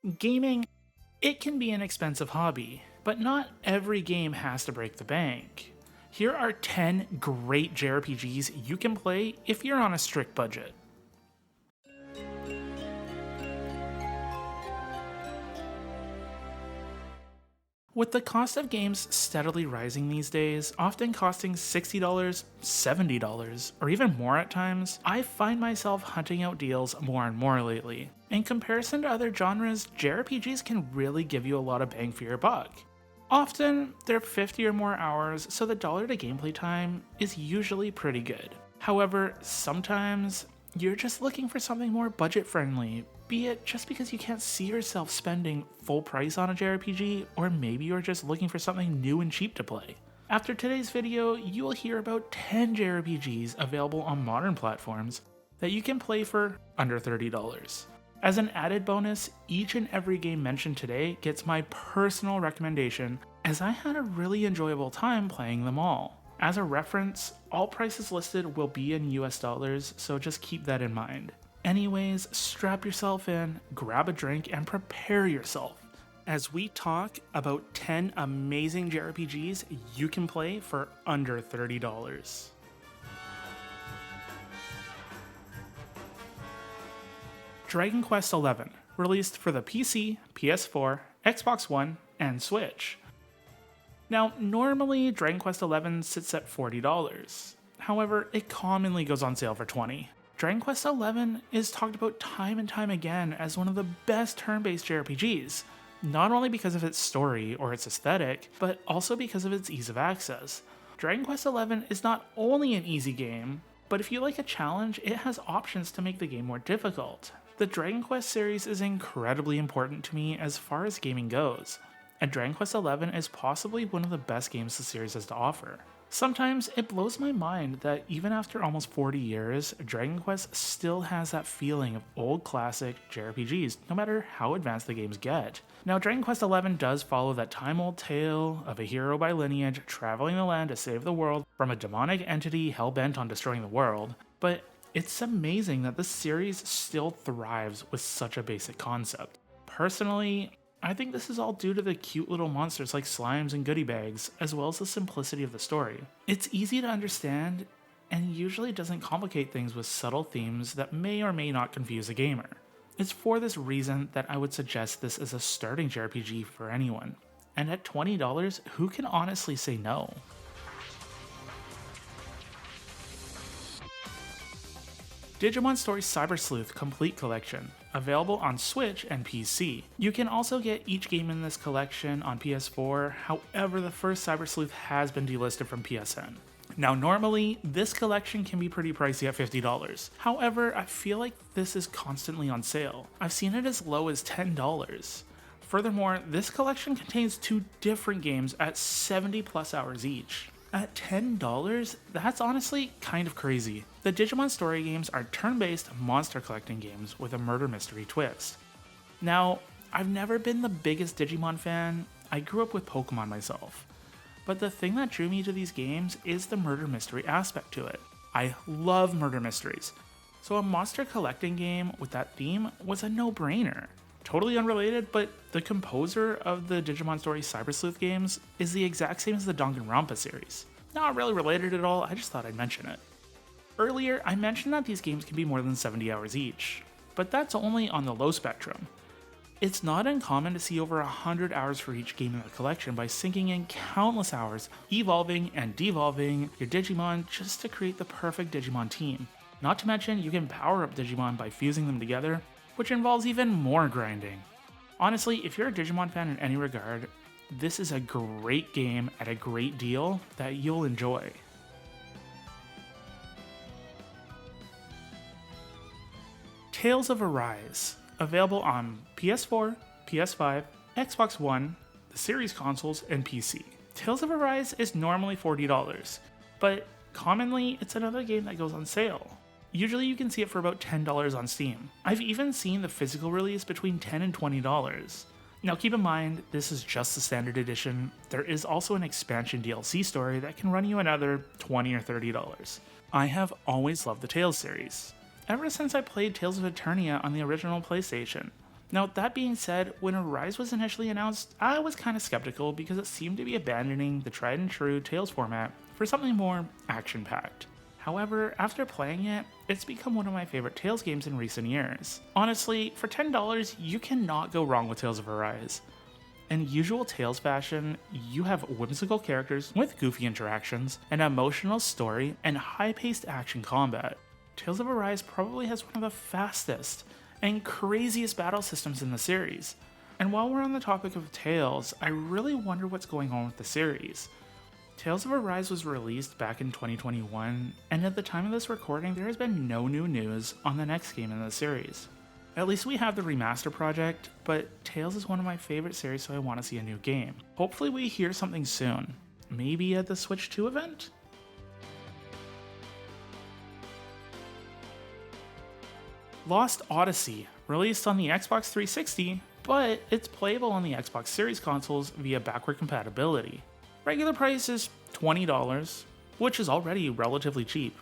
Gaming, it can be an expensive hobby, but not every game has to break the bank. Here are 10 great JRPGs you can play if you're on a strict budget. With the cost of games steadily rising these days, often costing $60, $70, or even more at times, I find myself hunting out deals more and more lately. In comparison to other genres, JRPGs can really give you a lot of bang for your buck. Often, they're 50 or more hours, so the dollar to gameplay time is usually pretty good. However, sometimes you're just looking for something more budget friendly, be it just because you can't see yourself spending full price on a JRPG, or maybe you're just looking for something new and cheap to play. After today's video, you will hear about 10 JRPGs available on modern platforms that you can play for under $30. As an added bonus, each and every game mentioned today gets my personal recommendation, as I had a really enjoyable time playing them all. As a reference, all prices listed will be in US dollars, so just keep that in mind. Anyways, strap yourself in, grab a drink, and prepare yourself as we talk about 10 amazing JRPGs you can play for under $30. Dragon Quest XI, released for the PC, PS4, Xbox One, and Switch. Now, normally Dragon Quest XI sits at $40, however, it commonly goes on sale for $20. Dragon Quest XI is talked about time and time again as one of the best turn-based JRPGs, not only because of its story or its aesthetic, but also because of its ease of access. Dragon Quest XI is not only an easy game, but if you like a challenge, it has options to make the game more difficult. The Dragon Quest series is incredibly important to me as far as gaming goes, and Dragon Quest XI is possibly one of the best games the series has to offer. Sometimes it blows my mind that even after almost 40 years, Dragon Quest still has that feeling of old classic JRPGs, no matter how advanced the games get. Now, Dragon Quest XI does follow that time-old tale of a hero by lineage traveling the land to save the world from a demonic entity hell-bent on destroying the world, but it's amazing that this series still thrives with such a basic concept. Personally, I think this is all due to the cute little monsters like slimes and goodie bags, as well as the simplicity of the story. It's easy to understand, and usually doesn't complicate things with subtle themes that may or may not confuse a gamer. It's for this reason that I would suggest this as a starting JRPG for anyone. And at $20, who can honestly say no? Digimon Story Cyber Sleuth Complete Collection, available on Switch and PC. You can also get each game in this collection on PS4, however the first Cyber Sleuth has been delisted from PSN. Now normally, this collection can be pretty pricey at $50, however I feel like this is constantly on sale. I've seen it as low as $10. Furthermore, this collection contains 2 different games at 70 plus hours each. At $10, that's honestly kind of crazy. The Digimon Story games are turn-based monster collecting games with a murder mystery twist. Now, I've never been the biggest Digimon fan, I grew up with Pokemon myself. But the thing that drew me to these games is the murder mystery aspect to it. I love murder mysteries, so a monster collecting game with that theme was a no-brainer. Totally unrelated, but the composer of the Digimon Story Cyber Sleuth games is the exact same as the Danganronpa series. Not really related at all, I just thought I'd mention it. Earlier, I mentioned that these games can be more than 70 hours each, but that's only on the low spectrum. It's not uncommon to see over 100 hours for each game in the collection by sinking in countless hours, evolving and devolving your Digimon just to create the perfect Digimon team. Not to mention, you can power up Digimon by fusing them together, which involves even more grinding. Honestly, if you're a Digimon fan in any regard, this is a great game at a great deal that you'll enjoy. Tales of Arise, available on PS4, PS5, Xbox One, the series consoles, and PC. Tales of Arise is normally $40, but commonly it's another game that goes on sale. Usually you can see it for about $10 on Steam. I've even seen the physical release between $10 and $20. Now keep in mind, this is just the standard edition. There is also an expansion DLC story that can run you another $20 or $30. I have always loved the Tales series, ever since I played Tales of Eternia on the original PlayStation. Now, that being said, when Arise was initially announced, I was kind of skeptical because it seemed to be abandoning the tried and true Tales format for something more action-packed. However, after playing it, it's become one of my favorite Tales games in recent years. Honestly, for $10, you cannot go wrong with Tales of Arise. In usual Tales fashion, you have whimsical characters with goofy interactions, an emotional story, and high-paced action combat. Tales of Arise probably has one of the fastest and craziest battle systems in the series. And while we're on the topic of Tales, I really wonder what's going on with the series. Tales of Arise was released back in 2021, and at the time of this recording, there has been no new news on the next game in the series. At least we have the remaster project, but Tales is one of my favorite series, so I want to see a new game. Hopefully we hear something soon. Maybe at the Switch 2 event? Lost Odyssey, released on the Xbox 360, but it's playable on the Xbox Series consoles via backward compatibility. Regular price is $20, which is already relatively cheap,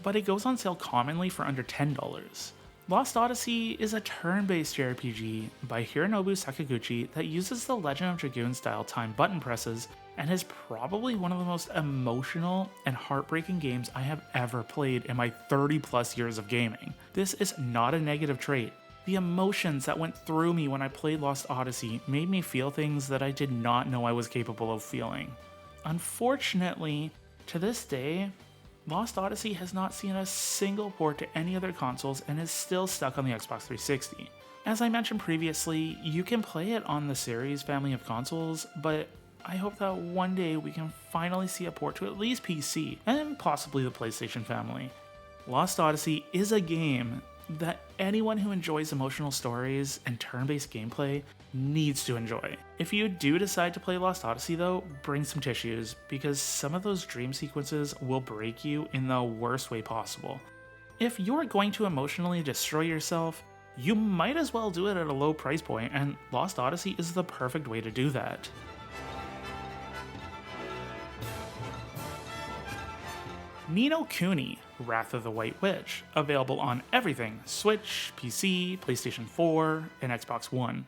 but it goes on sale commonly for under $10. Lost Odyssey is a turn-based JRPG by Hironobu Sakaguchi that uses the Legend of Dragoon style time button presses and is probably one of the most emotional and heartbreaking games I have ever played in my 30 plus years of gaming. This is not a negative trait. The emotions that went through me when I played Lost Odyssey made me feel things that I did not know I was capable of feeling. Unfortunately, to this day, Lost Odyssey has not seen a single port to any other consoles and is still stuck on the Xbox 360. As I mentioned previously, you can play it on the series family of consoles, but I hope that one day we can finally see a port to at least PC, and possibly the PlayStation family. Lost Odyssey is a game that anyone who enjoys emotional stories and turn-based gameplay needs to enjoy. If you do decide to play Lost Odyssey though, bring some tissues, because some of those dream sequences will break you in the worst way possible. If you're going to emotionally destroy yourself, you might as well do it at a low price point, and Lost Odyssey is the perfect way to do that. No Kuni, Wrath of the White Witch, available on everything: Switch, PC, PlayStation 4, and Xbox One.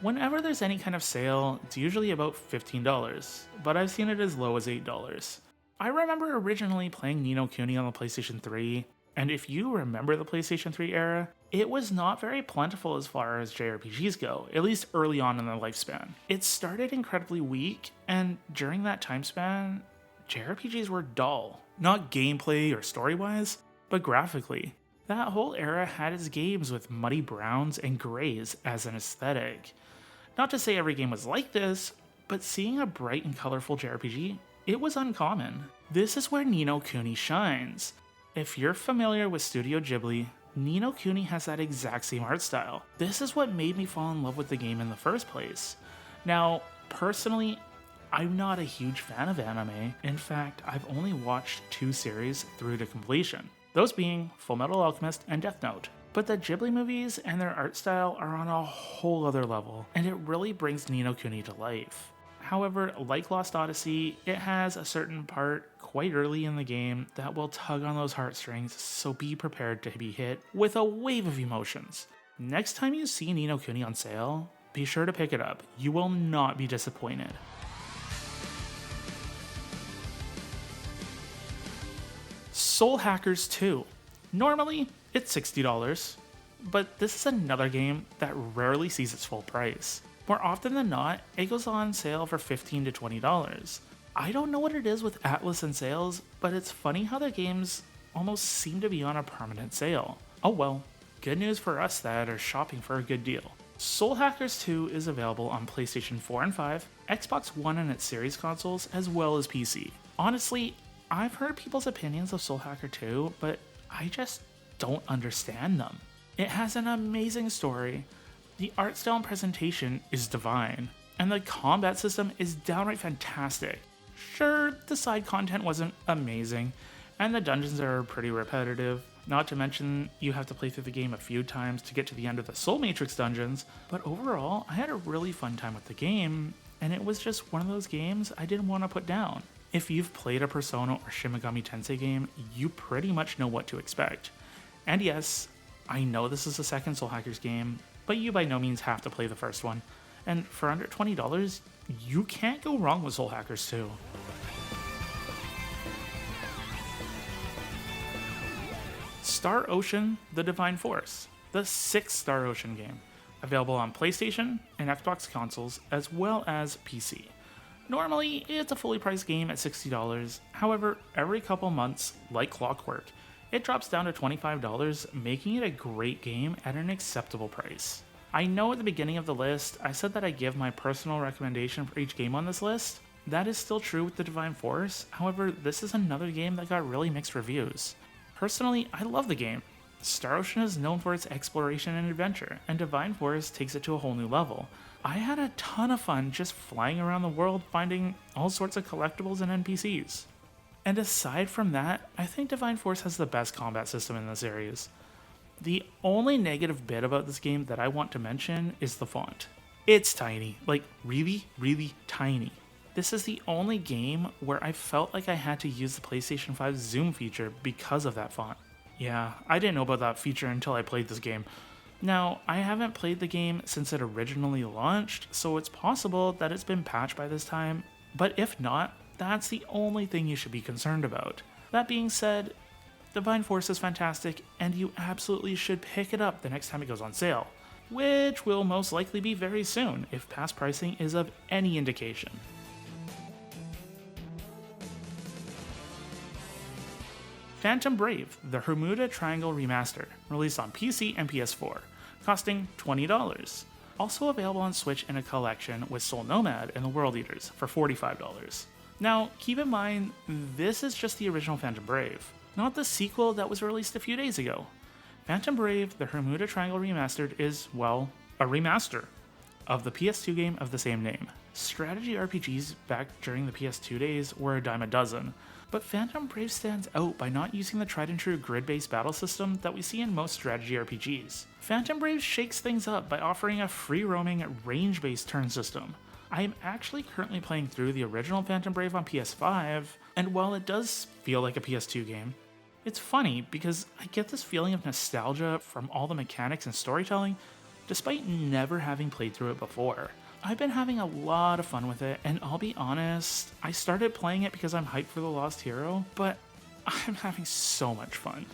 Whenever there's any kind of sale, it's usually about $15, but I've seen it as low as $8. I remember originally playing No Kuni on the PlayStation 3, and if you remember the PlayStation 3 era, it was not very plentiful as far as JRPGs go, at least early on in their lifespan. It started incredibly weak, and during that time span, JRPGs were dull. Not gameplay or story-wise, but graphically. That whole era had its games with muddy browns and grays as an aesthetic. Not to say every game was like this, but seeing a bright and colorful JRPG, it was uncommon. This is where No Kuni shines. If you're familiar with Studio Ghibli, No Kuni has that exact same art style. This is what made me fall in love with the game in the first place. Now, personally, I'm not a huge fan of anime. In fact, I've only watched 2 series through to completion, those being Fullmetal Alchemist and Death Note. But the Ghibli movies and their art style are on a whole other level, and it really brings No Kuni to life. However, like Lost Odyssey, it has a certain part quite early in the game that will tug on those heartstrings, so be prepared to be hit with a wave of emotions. Next time you see No Kuni on sale, be sure to pick it up. You will not be disappointed. Soul Hackers 2. Normally, it's $60, but this is another game that rarely sees its full price. More often than not, it goes on sale for $15 to $20. I don't know what it is with Atlas and sales, but it's funny how their games almost seem to be on a permanent sale. Oh well, good news for us that are shopping for a good deal. Soul Hackers 2 is available on PlayStation 4 and 5, Xbox One and its series consoles, as well as PC. Honestly, I've heard people's opinions of Soul Hacker 2, but I just don't understand them. It has an amazing story, the art style and presentation is divine, and the combat system is downright fantastic. Sure, the side content wasn't amazing, and the dungeons are pretty repetitive, not to mention you have to play through the game a few times to get to the end of the Soul Matrix dungeons, but overall, I had a really fun time with the game, and it was just one of those games I didn't want to put down. If you've played a Persona or Shin Megami Tensei game, you pretty much know what to expect. And yes, I know this is the second Soul Hackers game, but you by no means have to play the first one. And for under $20, you can't go wrong with Soul Hackers 2. Star Ocean: The Divine Force, the 6th Star Ocean game, available on PlayStation and Xbox consoles as well as PC. Normally, it's a fully priced game at $60, however, every couple months, like clockwork, it drops down to $25, making it a great game at an acceptable price. I know at the beginning of the list, I said that I give my personal recommendation for each game on this list. That is still true with the Divine Force, however, this is another game that got really mixed reviews. Personally, I love the game. Star Ocean is known for its exploration and adventure, and Divine Force takes it to a whole new level. I had a ton of fun just flying around the world finding all sorts of collectibles and NPCs. And aside from that, I think Divine Force has the best combat system in the series. The only negative bit about this game that I want to mention is the font. It's tiny, like really, really tiny. This is the only game where I felt like I had to use the PlayStation 5 zoom feature because of that font. Yeah, I didn't know about that feature until I played this game. Now, I haven't played the game since it originally launched, so it's possible that it's been patched by this time, but if not, that's the only thing you should be concerned about. That being said, Divine Force is fantastic, and you absolutely should pick it up the next time it goes on sale, which will most likely be very soon if past pricing is of any indication. Phantom Brave, the Bermuda Triangle Remaster, released on PC and PS4, costing $20. Also available on Switch in a collection with Soul Nomad and the World Eaters for $45. Now, keep in mind, this is just the original Phantom Brave, not the sequel that was released a few days ago. Phantom Brave, the Bermuda Triangle Remastered is, well, a remaster of the PS2 game of the same name. Strategy RPGs back during the PS2 days were a dime a dozen, but Phantom Brave stands out by not using the tried and true grid-based battle system that we see in most strategy RPGs. Phantom Brave shakes things up by offering a free-roaming, range-based turn system. I am actually currently playing through the original Phantom Brave on PS5, and while it does feel like a PS2 game, it's funny because I get this feeling of nostalgia from all the mechanics and storytelling, despite never having played through it before. I've been having a lot of fun with it, and I'll be honest, I started playing it because I'm hyped for The Lost Hero, but I'm having so much fun,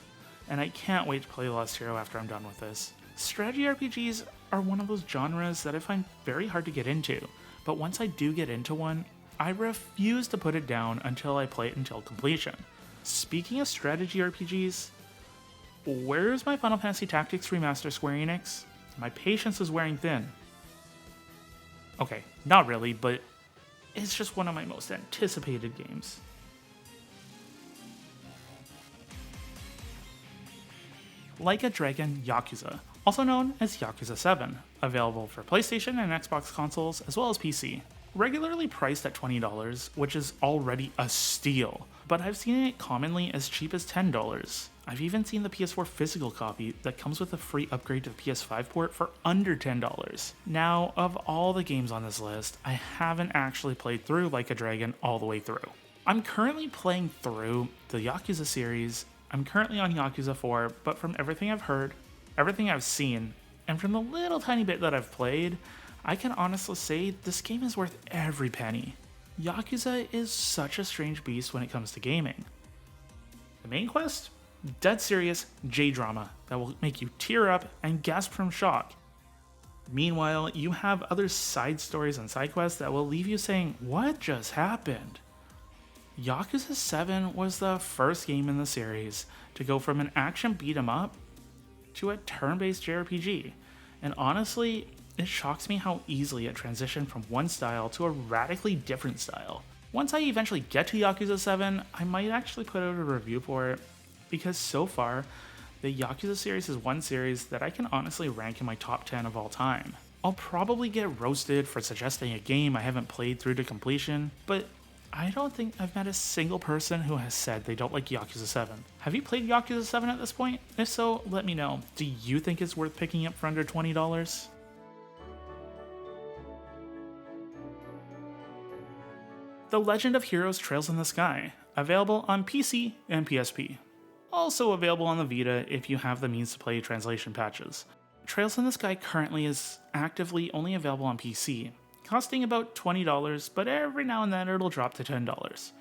and I can't wait to play The Lost Hero after I'm done with this. Strategy RPGs are one of those genres that I find very hard to get into, but once I do get into one, I refuse to put it down until I play it until completion. Speaking of strategy RPGs, where's my Final Fantasy Tactics Remaster, Square Enix? My patience is wearing thin. Okay, not really, but it's just one of my most anticipated games. Like a Dragon Yakuza, also known as Yakuza 7, available for PlayStation and Xbox consoles as well as PC. Regularly priced at $20, which is already a steal, but I've seen it commonly as cheap as $10. I've even seen the PS4 physical copy that comes with a free upgrade to the PS5 port for under $10. Now, of all the games on this list, I haven't actually played through Like a Dragon all the way through. I'm currently playing through the Yakuza series. I'm currently on Yakuza 4, but from everything I've heard, everything I've seen, and from the little tiny bit that I've played, I can honestly say this game is worth every penny. Yakuza is such a strange beast when it comes to gaming. The main quest? Dead serious J-drama that will make you tear up and gasp from shock. Meanwhile, you have other side stories and side quests that will leave you saying, what just happened? Yakuza 7 was the first game in the series to go from an action beat-em-up to a turn-based JRPG, and honestly, it shocks me how easily it transitioned from one style to a radically different style. Once I eventually get to Yakuza 7, I might actually put out a review for it, because so far, the Yakuza series is one series that I can honestly rank in my top 10 of all time. I'll probably get roasted for suggesting a game I haven't played through to completion, but I don't think I've met a single person who has said they don't like Yakuza 7. Have you played Yakuza 7 at this point? If so, let me know. Do you think it's worth picking up for under $20? The Legend of Heroes Trails in the Sky, available on PC and PSP. Also available on the Vita if you have the means to play translation patches. Trails in the Sky currently is actively only available on PC, costing about $20, but every now and then it'll drop to $10.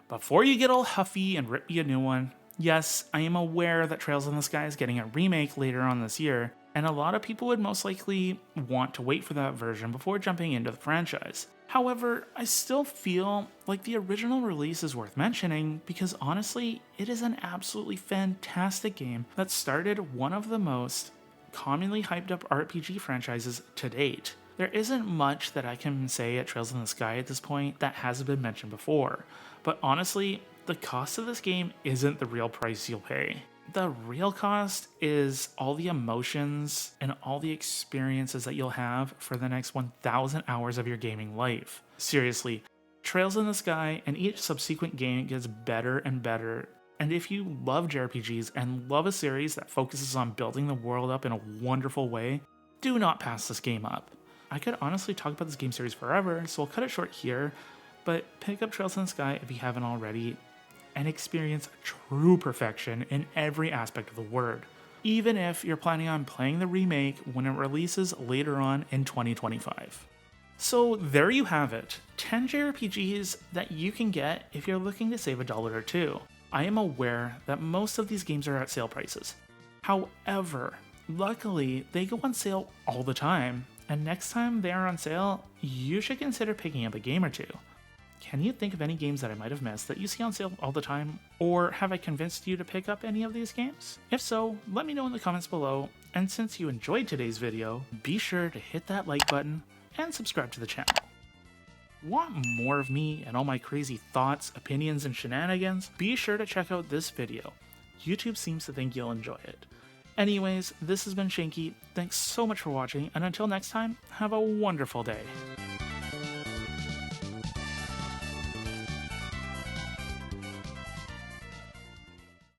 Before you get all huffy and rip me a new one, yes, I am aware that Trails in the Sky is getting a remake later on this year, and a lot of people would most likely want to wait for that version before jumping into the franchise. However, I still feel like the original release is worth mentioning because honestly, it is an absolutely fantastic game that started one of the most commonly hyped up RPG franchises to date. There isn't much that I can say at Trails in the Sky at this point that hasn't been mentioned before, but honestly, the cost of this game isn't the real price you'll pay. The real cost is all the emotions and all the experiences that you'll have for the next 1,000 hours of your gaming life. Seriously, Trails in the Sky and each subsequent game gets better and better. And if you love JRPGs and love a series that focuses on building the world up in a wonderful way, do not pass this game up. I could honestly talk about this game series forever, so I'll cut it short here, but pick up Trails in the Sky if you haven't already, and experience true perfection in every aspect of the word, even if you're planning on playing the remake when it releases later on in 2025. So there you have it, 10 JRPGs that you can get if you're looking to save $1 or $2. I am aware that most of these games are at sale prices. However, luckily they go on sale all the time, and next time they are on sale, you should consider picking up a game or two. Can you think of any games that I might have missed that you see on sale all the time? Or have I convinced you to pick up any of these games? If so, let me know in the comments below, and since you enjoyed today's video, be sure to hit that like button and subscribe to the channel. Want more of me and all my crazy thoughts, opinions, and shenanigans? Be sure to check out this video. YouTube seems to think you'll enjoy it. Anyways, this has been Shanky, thanks so much for watching, and until next time, have a wonderful day.